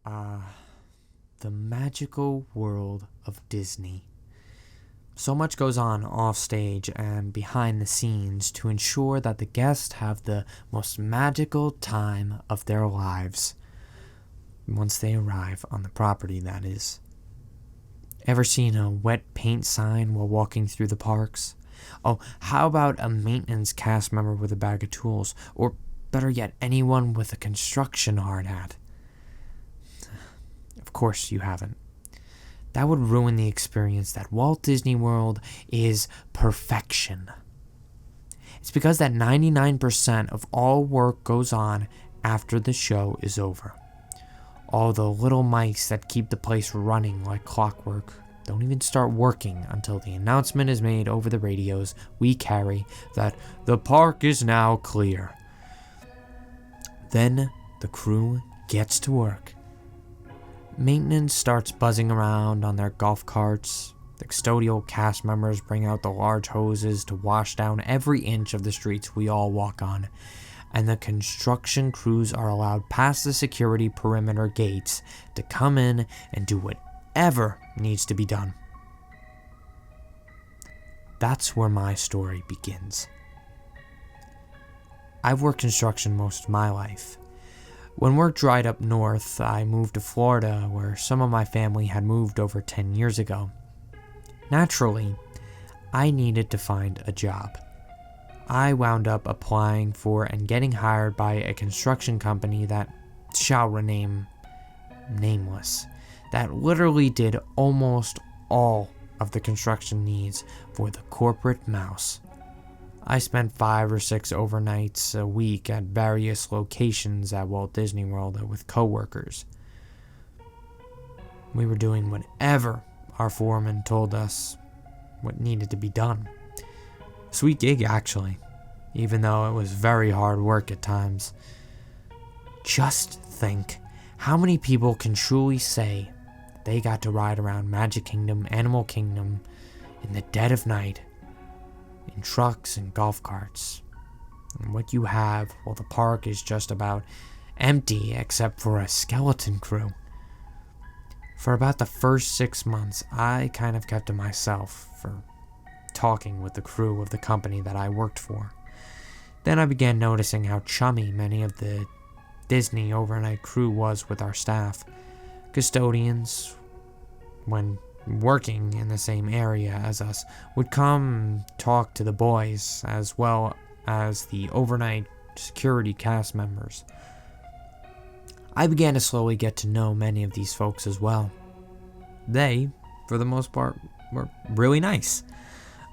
The magical world of Disney. So much goes on off stage and behind the scenes to ensure that the guests have the most magical time of their lives. Once they arrive on the property, that is. Ever seen a wet paint sign while walking through the parks? Oh, how about a maintenance cast member with a bag of tools? Or better yet, anyone with a construction hard hat? Of course you haven't. That would ruin the experience that Walt Disney World is perfection. It's because that 99% of all work goes on after the show is over. All the little mice that keep the place running like clockwork don't even start working until the announcement is made over the radios we carry that the park is now clear. Then the crew gets to work. Maintenance starts buzzing around on their golf carts. The custodial cast members bring out the large hoses to wash down every inch of the streets we all walk on. And the construction crews are allowed past the security perimeter gates to come in and do whatever needs to be done. That's where my story begins. I've worked construction most of my life. When work dried up north, I moved to Florida, where some of my family had moved over 10 years ago. Naturally, I needed to find a job. I wound up applying for and getting hired by a construction company that shall remain nameless, that literally did almost all of the construction needs for the corporate mouse. I spent 5 or 6 overnights a week at various locations at Walt Disney World with coworkers. We were doing whatever our foreman told us what needed to be done. Sweet gig, actually, even though it was very hard work at times. Just think how many people can truly say they got to ride around Magic Kingdom, Animal Kingdom in the dead of night in trucks and golf carts. And what you have, well, the park is just about empty except for a skeleton crew. For about the first 6 months, I kind of kept to myself for talking with the crew of the company that I worked for. Then I began noticing how chummy many of the Disney overnight crew was with our staff. Custodians, when working in the same area as us, would come talk to the boys as well as the overnight security cast members. I began to slowly get to know many of these folks as well. They, for the most part, were really nice.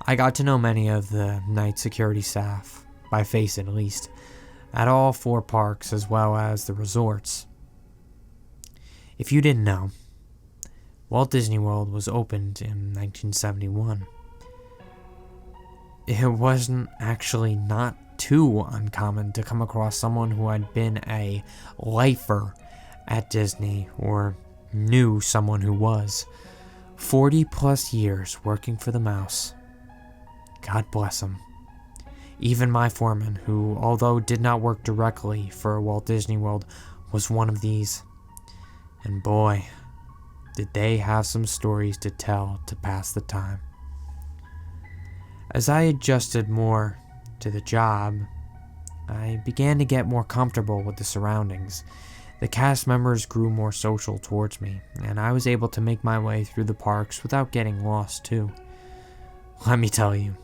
I got to know many of the night security staff, by face at least, at all 4 parks as well as the resorts. If you didn't know, Walt Disney World was opened in 1971. It wasn't actually not too uncommon to come across someone who had been a lifer at Disney or knew someone who was. 40 plus years working for the mouse. God bless him. Even my foreman, who although did not work directly for Walt Disney World, was one of these. And boy, did they have some stories to tell to pass the time. As I adjusted more to the job, I began to get more comfortable with the surroundings. The cast members grew more social towards me, and I was able to make my way through the parks without getting lost too. Let me tell you,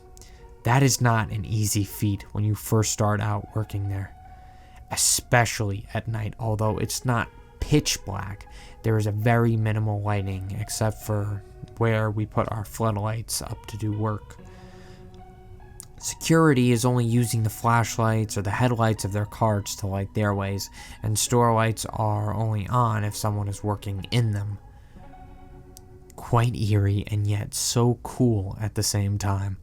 that is not an easy feat when you first start out working there. Especially at night, although it's not pitch black. There is a very minimal lighting except for where we put our floodlights up to do work. Security is only using the flashlights or the headlights of their carts to light their ways, and store lights are only on if someone is working in them. Quite eerie and yet so cool at the same time.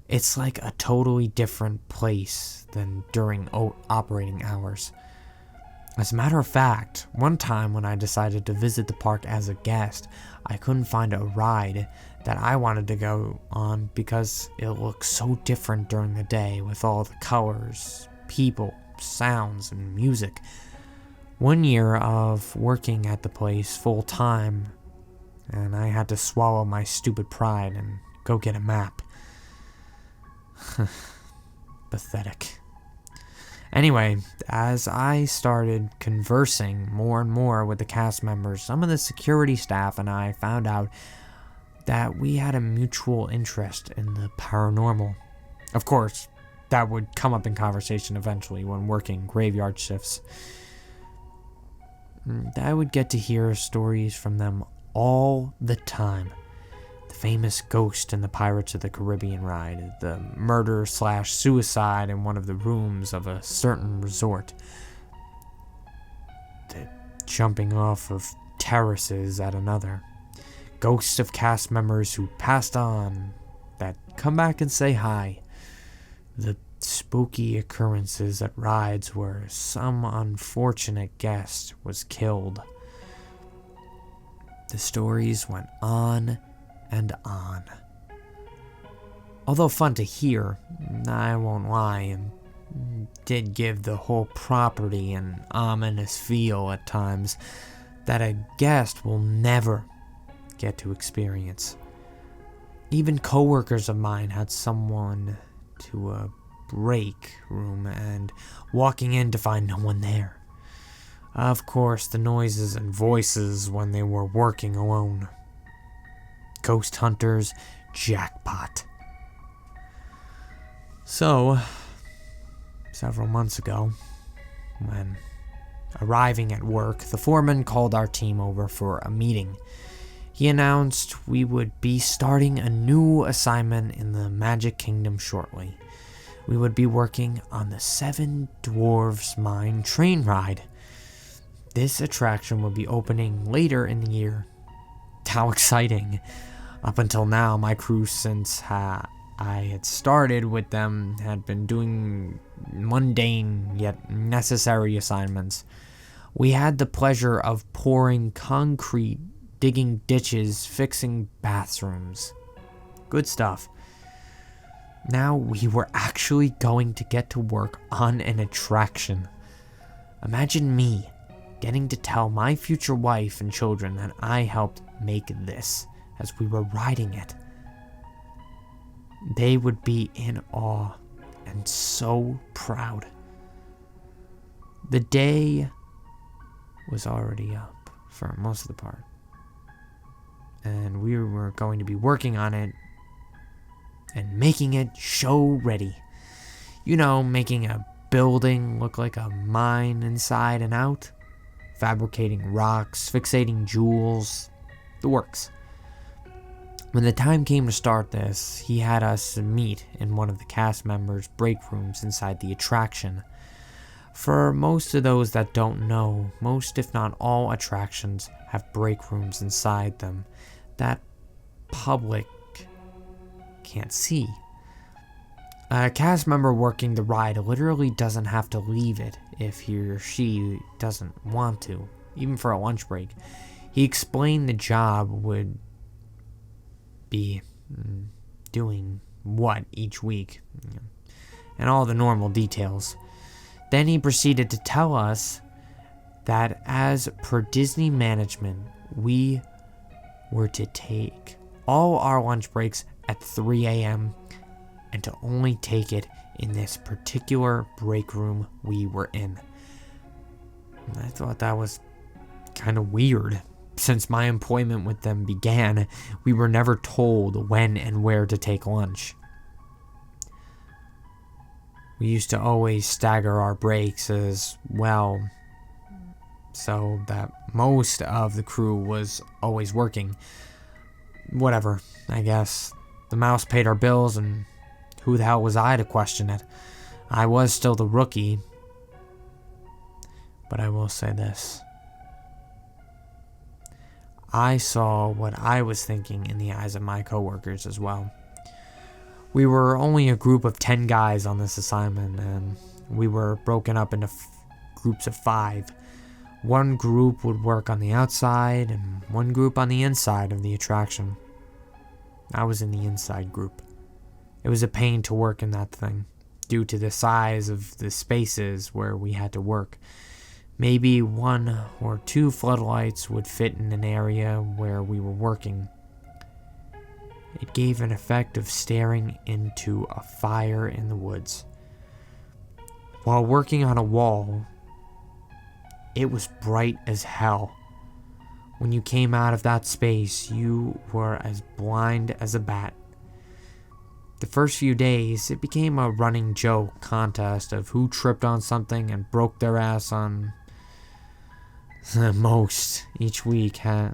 It's like a totally different place than during operating hours. As a matter of fact, one time when I decided to visit the park as a guest, I couldn't find a ride that I wanted to go on because it looked so different during the day with all the colors, people, sounds, and music. 1 year of working at the place full time, and I had to swallow my stupid pride and go get a map. Pathetic. Anyway, as I started conversing more and more with the cast members, some of the security staff and I found out that we had a mutual interest in the paranormal. Of course, that would come up in conversation eventually when working graveyard shifts. I would get to hear stories from them all the time. The famous ghost in the Pirates of the Caribbean ride, the murder/suicide in one of the rooms of a certain resort, the jumping off of terraces at another, ghosts of cast members who passed on that come back and say hi, the spooky occurrences at rides where some unfortunate guest was killed. The stories went on and on. Although fun to hear, I won't lie, and did give the whole property an ominous feel at times that a guest will never get to experience. Even coworkers of mine had someone to a break room and walking in to find no one there. Of course, the noises and voices when they were working alone. Ghost hunters, jackpot. So, several months ago, when arriving at work, the foreman called our team over for a meeting. He announced we would be starting a new assignment in the Magic Kingdom shortly. We would be working on the Seven Dwarfs Mine train ride. This attraction would be opening later in the year. How exciting. Up until now, my crew, since I had started with them, had been doing mundane yet necessary assignments. We had the pleasure of pouring concrete, digging ditches, fixing bathrooms. Good stuff. Now we were actually going to get to work on an attraction. Imagine me getting to tell my future wife and children that I helped make this as we were riding it. They would be in awe and so proud. The day was already up for most of the part, and we were going to be working on it and making it show ready. You know, making a building look like a mine inside and out, fabricating rocks, fixating jewels, the works. When the time came to start this, he had us meet in one of the cast members' break rooms inside the attraction. For most of those that don't know, most if not all attractions have break rooms inside them that public can't see. A cast member working the ride literally doesn't have to leave it if he or she doesn't want to, even for a lunch break. He explained the job would be doing what each week, and all the normal details. Then he proceeded to tell us that as per Disney management, we were to take all our lunch breaks at 3 a.m. and to only take it in this particular break room we were in. And I thought that was kind of weird. Since my employment with them began, we were never told when and where to take lunch. We used to always stagger our breaks as well, so that most of the crew was always working. Whatever, I guess. The mouse paid our bills, and who the hell was I to question it? I was still the rookie, but I will say this. I saw what I was thinking in the eyes of my coworkers as well. We were only a group of 10 guys on this assignment, and we were broken up into groups of 5. One group would work on the outside, and one group on the inside of the attraction. I was in the inside group. It was a pain to work in that thing, due to the size of the spaces where we had to work. Maybe 1 or 2 floodlights would fit in an area where we were working. It gave an effect of staring into a fire in the woods. While working on a wall, it was bright as hell. When you came out of that space, you were as blind as a bat. The first few days, it became a running joke contest of who tripped on something and broke their ass on the most each week. Had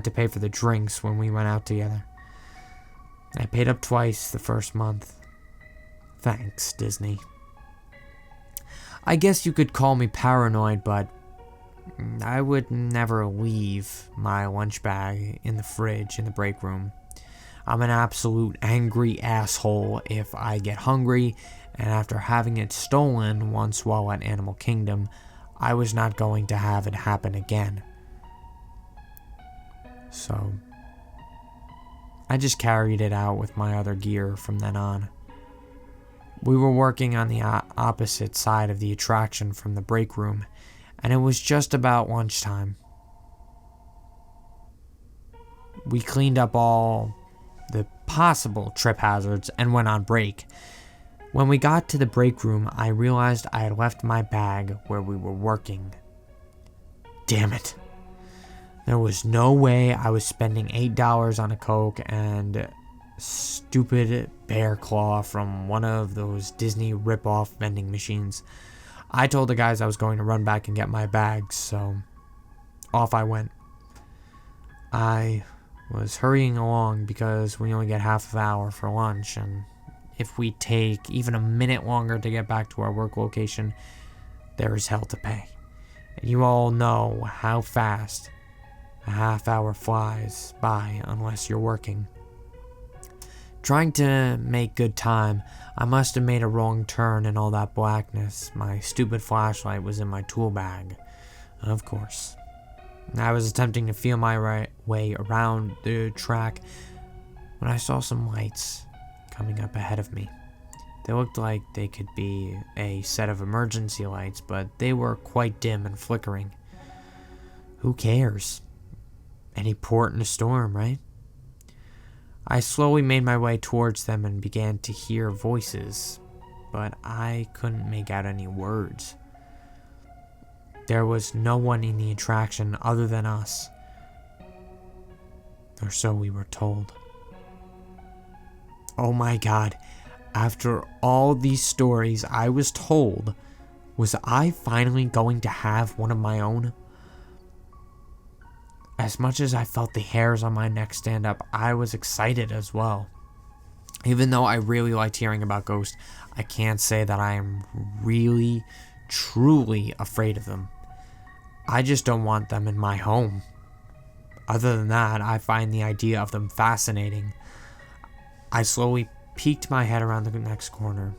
to pay for the drinks when we went out together. I paid up twice the first month. Thanks, Disney. I guess you could call me paranoid, but I would never leave my lunch bag in the fridge in the break room. I'm an absolute angry asshole if I get hungry, and after having it stolen once while at Animal Kingdom, I was not going to have it happen again. So, I just carried it out with my other gear from then on. We were working on the opposite side of the attraction from the break room, and it was just about lunchtime. We cleaned up all the possible trip hazards and went on break. When we got to the break room, I realized I had left my bag where we were working. Damn it. There was no way I was spending $8 on a Coke and stupid bear claw from one of those Disney rip-off vending machines. I told the guys I was going to run back and get my bags, so off I went. I was hurrying along because we only get half an hour for lunch, and if we take even a minute longer to get back to our work location, there is hell to pay. And you all know how fast a half hour flies by unless you're working. Trying to make good time, I must have made a wrong turn in all that blackness. My stupid flashlight was in my tool bag, of course. I was attempting to feel my way around the track when I saw some lights coming up ahead of me. They looked like they could be a set of emergency lights, but they were quite dim and flickering. Who cares? Any port in a storm, right? I slowly made my way towards them and began to hear voices, but I couldn't make out any words. There was no one in the attraction other than us, or so we were told. Oh my God, after all these stories I was told, was I finally going to have one of my own? As much as I felt the hairs on my neck stand up, I was excited as well. Even though I really liked hearing about ghosts, I can't say that I am really, truly afraid of them. I just don't want them in my home. Other than that, I find the idea of them fascinating. I slowly peeked my head around the next corner.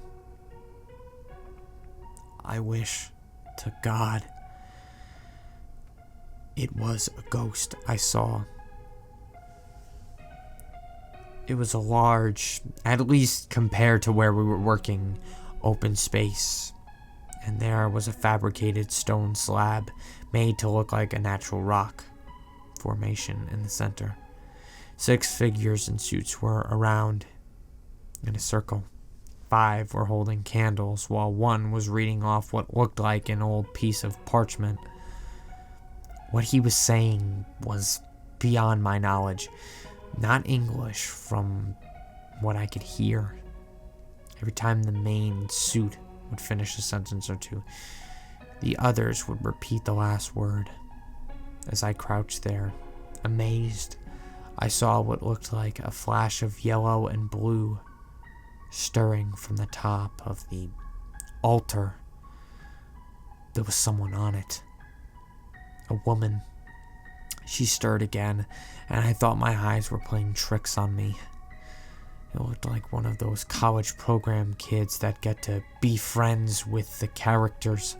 I wish to God it was a ghost I saw. It was a large, at least compared to where we were working, open space. And there was a fabricated stone slab made to look like a natural rock formation in the center. 6 figures in suits were around in a circle. 5 were holding candles, while 1 was reading off what looked like an old piece of parchment. What he was saying was beyond my knowledge. Not English, from what I could hear. Every time the main suit would finish a sentence or two, the others would repeat the last word. As I crouched there, amazed, I saw what looked like a flash of yellow and blue stirring from the top of the altar. There was someone on it. A woman. She stirred again, and I thought my eyes were playing tricks on me. It looked like one of those college program kids that get to be friends with the characters,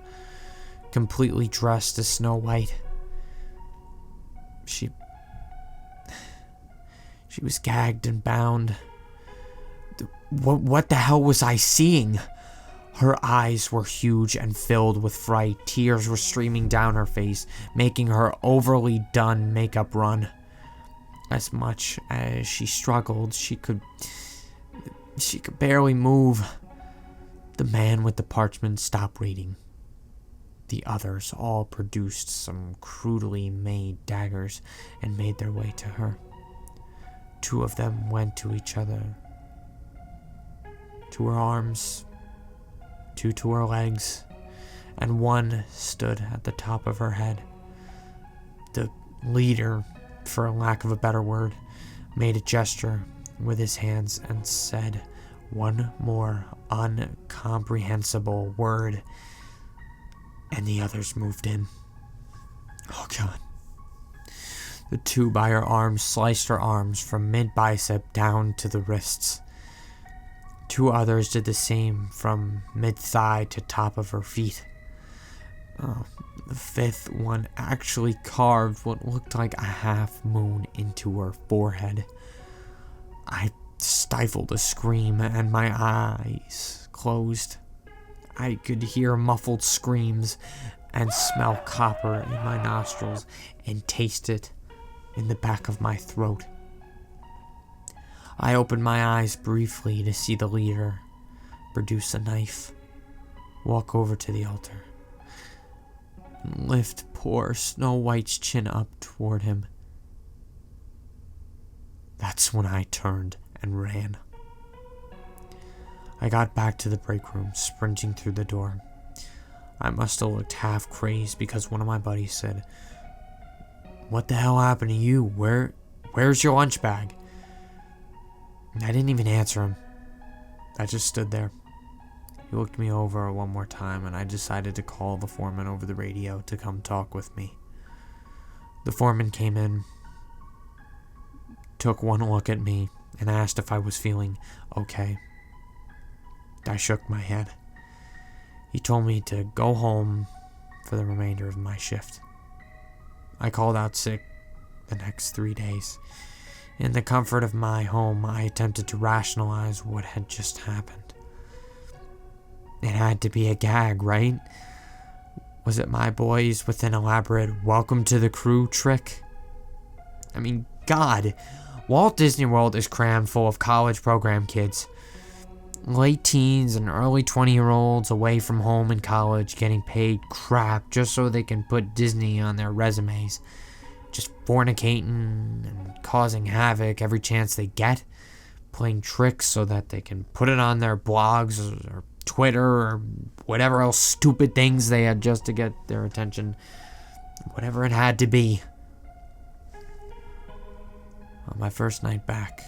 completely dressed as Snow White. She was gagged and bound. What the hell was I seeing? Her eyes were huge and filled with fright. Tears were streaming down her face, making her overly done makeup run. As much as she struggled, she could barely move. The man with the parchment stopped reading. The others all produced some crudely made daggers and made their way to her. 2 of them went to each other, to her arms, 2 to her legs, and 1 stood at the top of her head. The leader, for lack of a better word, made a gesture with his hands and said one more incomprehensible word, and the others moved in. Oh God. The 2 by her arms sliced her arms from mid-bicep down to the wrists. 2 others did the same from mid-thigh to top of her feet. The 5th one actually carved what looked like a half moon into her forehead. I stifled a scream and my eyes closed. I could hear muffled screams and smell copper in my nostrils and taste it in the back of my throat. I opened my eyes briefly to see the leader produce a knife, walk over to the altar, and lift poor Snow White's chin up toward him. That's when I turned and ran. I got back to the break room, sprinting through the door. I must have looked half crazed because one of my buddies said, "What the hell happened to you? Where's your lunch bag?" I didn't even answer him. I just stood there. He looked me over one more time, and I decided to call the foreman over the radio to come talk with me. The foreman came in, took one look at me, and asked if I was feeling okay. I shook my head. He told me to go home for the remainder of my shift. I called out sick the next 3 days. In the comfort of my home, I attempted to rationalize what had just happened. It had to be a gag, right? Was it my boys with an elaborate welcome to the crew trick? I mean, God, Walt Disney World is crammed full of college program kids. Late teens and early 20-year-olds away from home in college getting paid crap just so they can put Disney on their resumes. Just fornicating and causing havoc every chance they get. Playing tricks so that they can put it on their blogs or Twitter or whatever else stupid things they had just to get their attention. Whatever it had to be. On my first night back,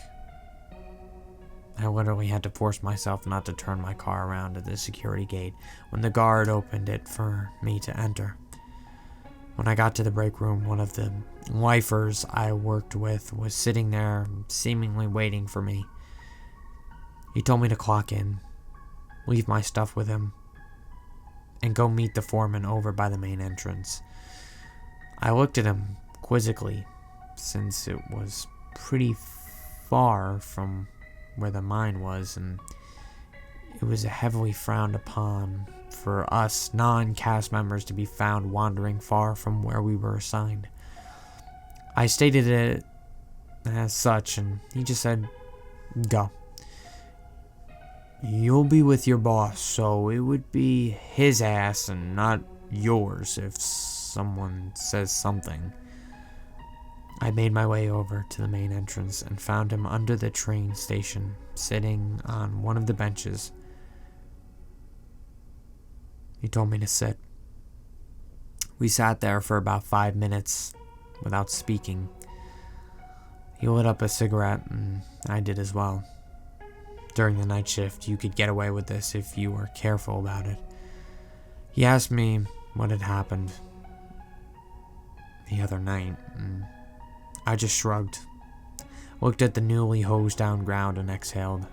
I literally had to force myself not to turn my car around at the security gate when the guard opened it for me to enter. When I got to the break room, one of the lifers I worked with was sitting there, seemingly waiting for me. He told me to clock in, leave my stuff with him, and go meet the foreman over by the main entrance. I looked at him quizzically, since it was pretty far from where the mine was, and it was heavily frowned upon for us non-cast members to be found wandering far from where we were assigned. I stated it as such, and he just said, "Go. You'll be with your boss, so it would be his ass and not yours if someone says something." I made my way over to the main entrance and found him under the train station, sitting on one of the benches. He told me to sit. We sat there for about 5 minutes without speaking. He lit up a cigarette, and I did as well. During the night shift, you could get away with this if you were careful about it. He asked me what had happened the other night, and I just shrugged, looked at the newly hosed down ground, and exhaled.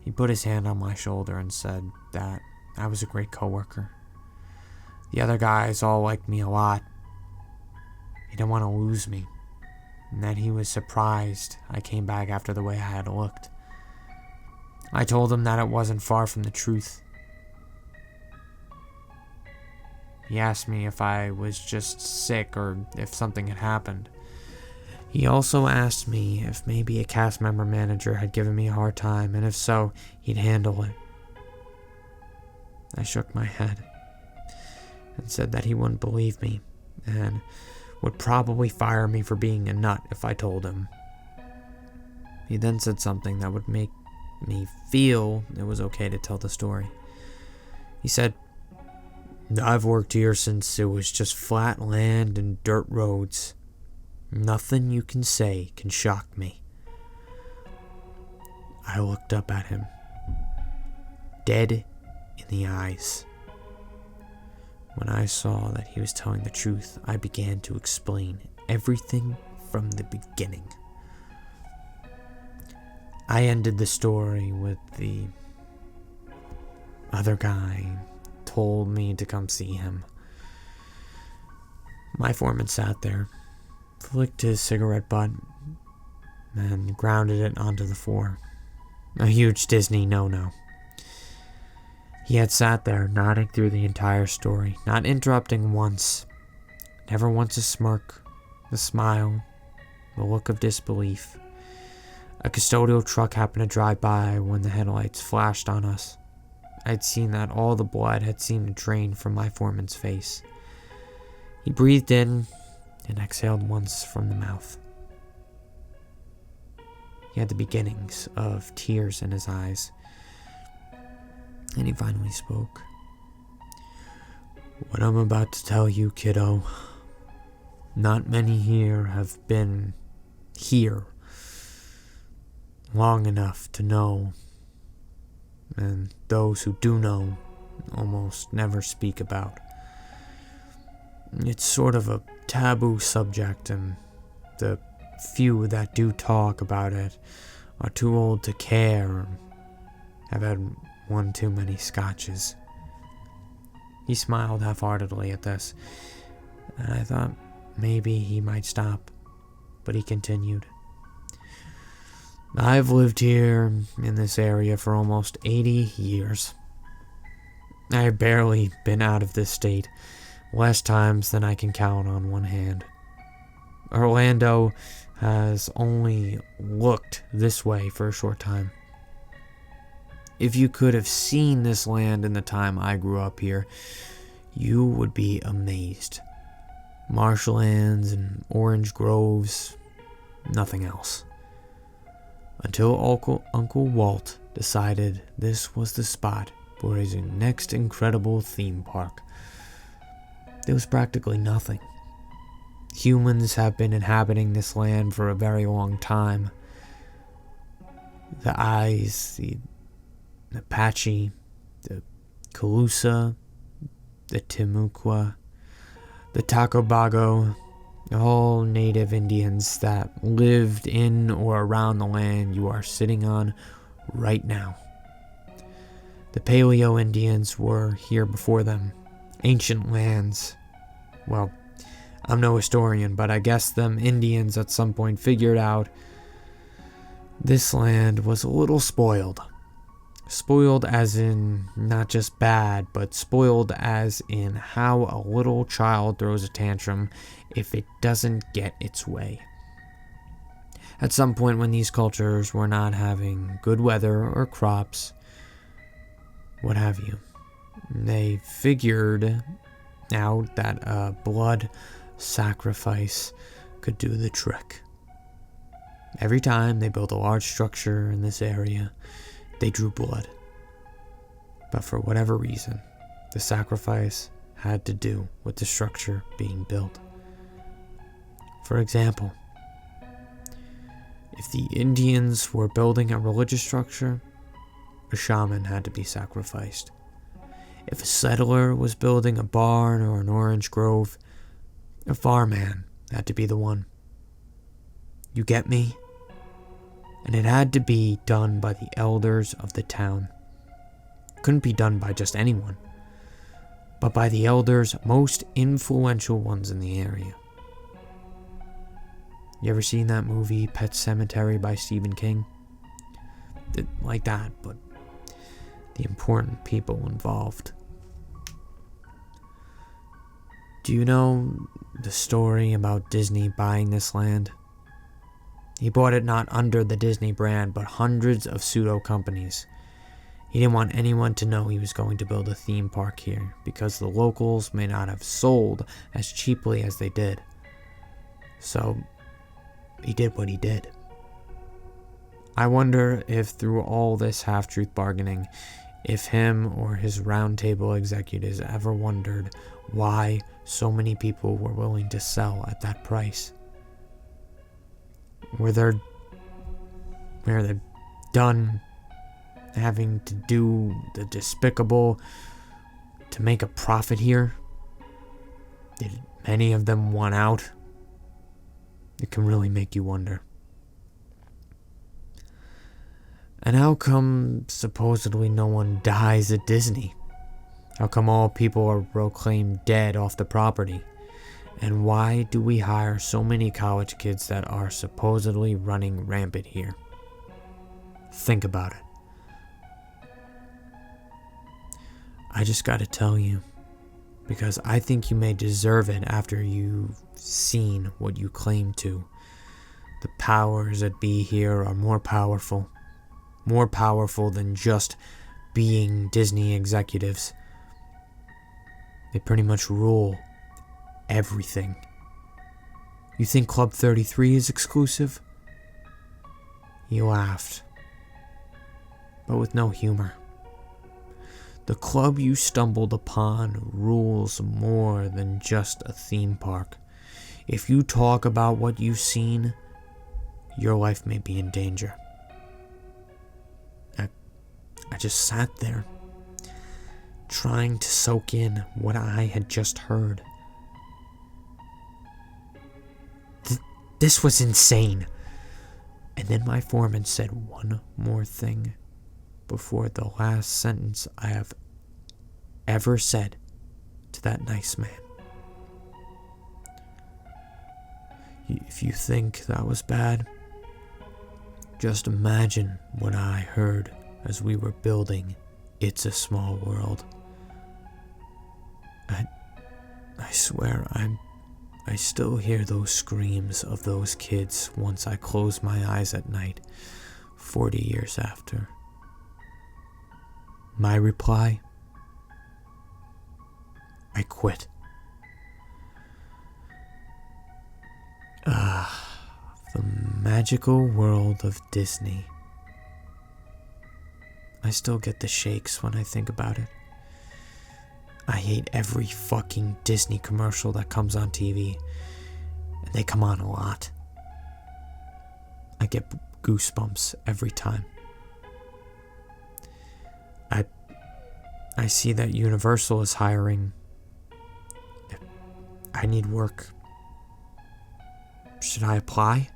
He put his hand on my shoulder and said that I was a great coworker. The other guys all liked me a lot. He didn't want to lose me, and that he was surprised I came back after the way I had looked. I told him that it wasn't far from the truth. He asked me if I was just sick or if something had happened. He also asked me if maybe a cast member manager had given me a hard time, and if so, he'd handle it. I shook my head and said that he wouldn't believe me and would probably fire me for being a nut if I told him. He then said something that would make me feel it was okay to tell the story. He said, "I've worked here since it was just flat land and dirt roads. Nothing you can say can shock me." I looked up at him, dead in the eyes. When I saw that he was telling the truth, I began to explain everything from the beginning. I ended the story with the other guy told me to come see him. My foreman sat there, flicked his cigarette butt, and grounded it onto the floor. A huge Disney no-no. He had sat there, nodding through the entire story, not interrupting once. Never once a smirk, a smile, a look of disbelief. A custodial truck happened to drive by when the headlights flashed on us. I'd seen that all the blood had seemed to drain from my foreman's face. He breathed in and exhaled once from the mouth. He had the beginnings of tears in his eyes. And he finally spoke. "What I'm about to tell you, kiddo, not many here have been here long enough to know, and those who do know almost never speak about. It's sort of a taboo subject, and the few that do talk about it are too old to care or have had one too many scotches." He smiled half-heartedly at this, and I thought maybe he might stop, but he continued. "I've lived here in this area for almost 80 years. I've barely been out of this state, less times than I can count on one hand. Orlando has only looked this way for a short time. If you could have seen this land in the time I grew up here, you would be amazed. Marshlands and orange groves, nothing else. Until Uncle Walt decided this was the spot for his next incredible theme park. There was practically nothing. Humans have been inhabiting this land for a very long time. The Ayes, the Apache, the Calusa, the Timucua, the Tacobago, all native Indians that lived in or around the land you are sitting on right now. The Paleo Indians were here before them. Ancient lands. Well, I'm no historian, but I guess them Indians at some point figured out this land was a little spoiled. Spoiled as in not just bad, but spoiled as in how a little child throws a tantrum if it doesn't get its way. At some point when these cultures were not having good weather or crops, what have you, they figured out that a blood sacrifice could do the trick. Every time they built a large structure in this area, they drew blood. But for whatever reason, the sacrifice had to do with the structure being built. For example, if the Indians were building a religious structure, a shaman had to be sacrificed. If a settler was building a barn or an orange grove, a farmhand had to be the one. You get me? And it had to be done by the elders of the town. It couldn't be done by just anyone, but by the elders most influential ones in the area. You ever seen that movie Pet Sematary by Stephen King? like that, but the important people involved. Do you know the story about Disney buying this land? He bought it not under the Disney brand, but hundreds of pseudo companies. He didn't want anyone to know he was going to build a theme park here, because the locals may not have sold as cheaply as they did. So, he did what he did. I wonder if through all this half-truth bargaining, if him or his roundtable executives ever wondered why so many people were willing to sell at that price. Were they done having to do the despicable to make a profit here? Did many of them want out? It can really make you wonder. And how come supposedly no one dies at Disney? How come all people are proclaimed dead off the property? And why do we hire so many college kids that are supposedly running rampant here? Think about it. I just gotta tell you, because I think you may deserve it after you've seen what you claim to. The powers that be here are more powerful than just being Disney executives. They pretty much rule everything. You think Club 33 is exclusive? He laughed, but with no humor. The club you stumbled upon rules more than just a theme park. If you talk about what you've seen, your life may be in danger. I just sat there, trying to soak in what I had just heard. This was insane. And then my foreman said one more thing before the last sentence I have ever said to that nice man. If you think that was bad, just imagine what I heard as we were building It's a Small World. I swear I still hear those screams of those kids once I close my eyes at night, 40 years after. My reply? I quit. The magical world of Disney. I still get the shakes when I think about it. I hate every fucking Disney commercial that comes on TV, and they come on a lot. I get goosebumps every time. I see that Universal is hiring. I need work. Should I apply?